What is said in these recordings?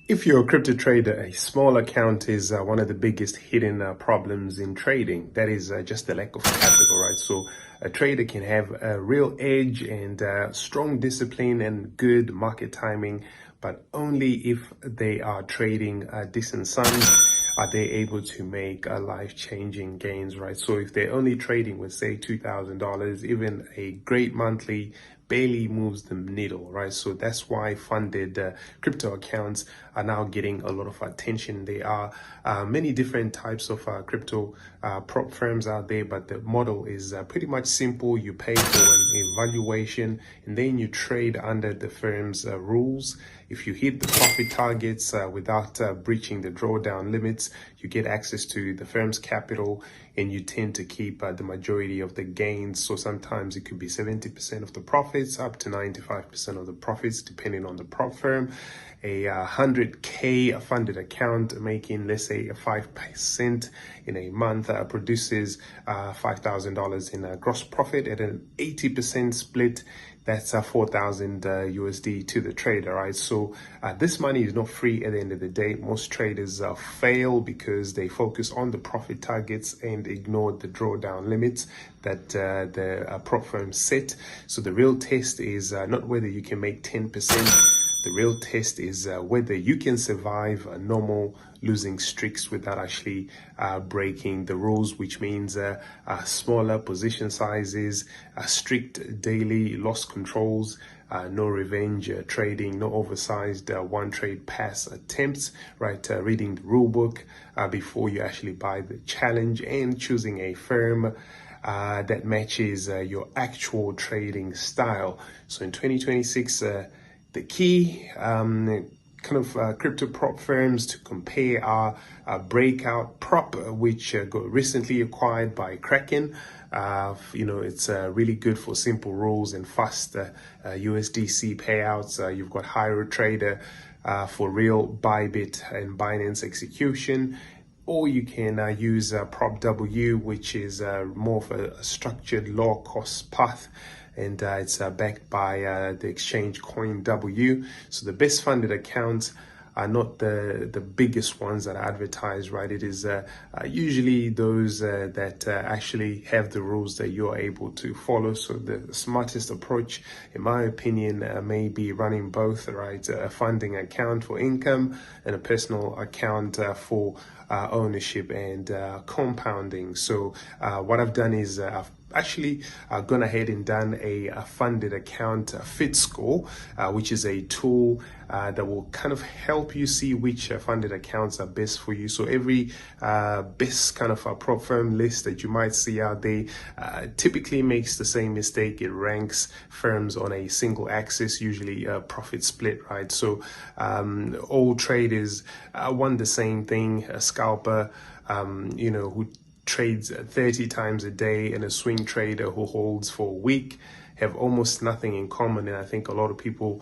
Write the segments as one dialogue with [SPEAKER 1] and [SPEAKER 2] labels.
[SPEAKER 1] If you're a crypto trader, a small account is one of the biggest hidden problems in trading. That is just the lack of capital, right? So a trader can have a real edge and strong discipline and good market timing, but only if they are trading decent sums are they able to make life-changing gains, right? So if they're only trading with, say, $2,000, even a great monthly barely moves the needle, right? So that's why funded crypto accounts are now getting a lot of attention. There are many different types of crypto prop firms out there, but the model is pretty much simple. You pay for an evaluation and then you trade under the firm's rules. If you hit the profit targets without breaching the drawdown limits, you get access to the firm's capital and you tend to keep the majority of the gains. So sometimes it could be 70% of the profits up to 95% of the profits, depending on the prop firm. A 100K funded account making, let's say, 5% in a month produces $5,000 in gross profit at an 80% split. That's 4,000 USD to the trader, right? So this money is not free at the end of the day. Most traders fail because they focus on the profit targets and ignore the drawdown limits that the prop firm set. So the real test is not whether you can make 10%. The real test is whether you can survive normal losing streaks without actually breaking the rules, which means smaller position sizes, strict daily loss controls, no revenge trading, no oversized one trade pass attempts, right? Reading the rule book before you actually buy the challenge, and choosing a firm that matches your actual trading style. So in 2026, the key crypto prop firms to compare are Breakout Prop, which got recently acquired by Kraken. It's really good for simple rules and fast USDC payouts. You've got HyroTrader for real Bybit and Binance execution. Or you can use PropW, which is more of a structured low cost path, and it's backed by the exchange CoinW. So the best funded accounts are not the biggest ones that are advertised, right? It is usually those that actually have the rules that you're able to follow. So the smartest approach, in my opinion, may be running both, right? A funding account for income and a personal account for ownership and compounding. So what I've done is I've actually gone ahead and done a funded account fit score, which is a tool that will kind of help you see which funded accounts are best for you. So every best kind of prop firm list that you might see out there typically makes the same mistake. It ranks firms on a single axis, usually a profit split, right? So all traders want the same thing. A scalper, who trades 30 times a day, and a swing trader who holds for a week have almost nothing in common. And I think a lot of people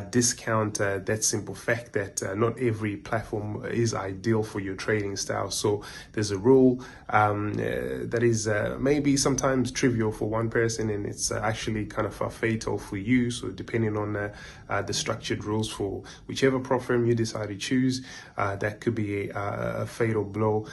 [SPEAKER 1] discount that simple fact that not every platform is ideal for your trading style. So there's a rule that is maybe sometimes trivial for one person, and it's actually kind of fatal for you. So depending on the structured rules for whichever prop firm you decide to choose, that could be a fatal blow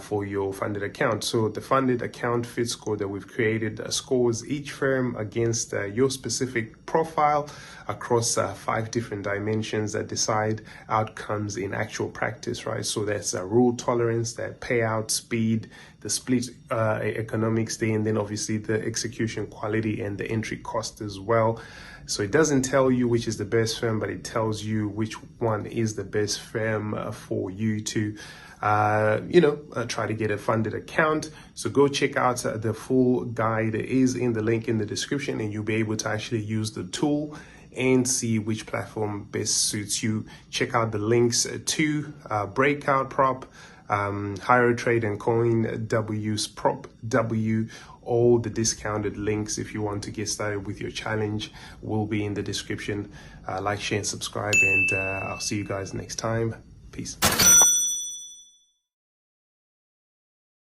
[SPEAKER 1] for your funded account. So the funded account fit score that we've created scores each firm against your specific profile across 5 different dimensions that decide outcomes in actual practice, right? So that's rule tolerance, that payout speed, the split economics there, and then obviously the execution quality and the entry cost as well. So it doesn't tell you which is the best firm, but it tells you which one is the best firm for you to try to get a funded account. So go check out the full guide. It is in the link in the description, and you'll be able to actually use the tool and see which platform best suits you. Check out the links to Breakout Prop, HyroTrader, and CoinW's PropW. All the discounted links, if you want to get started with your challenge, will be in the description. Like, share, and subscribe, and I'll see you guys next time. Peace.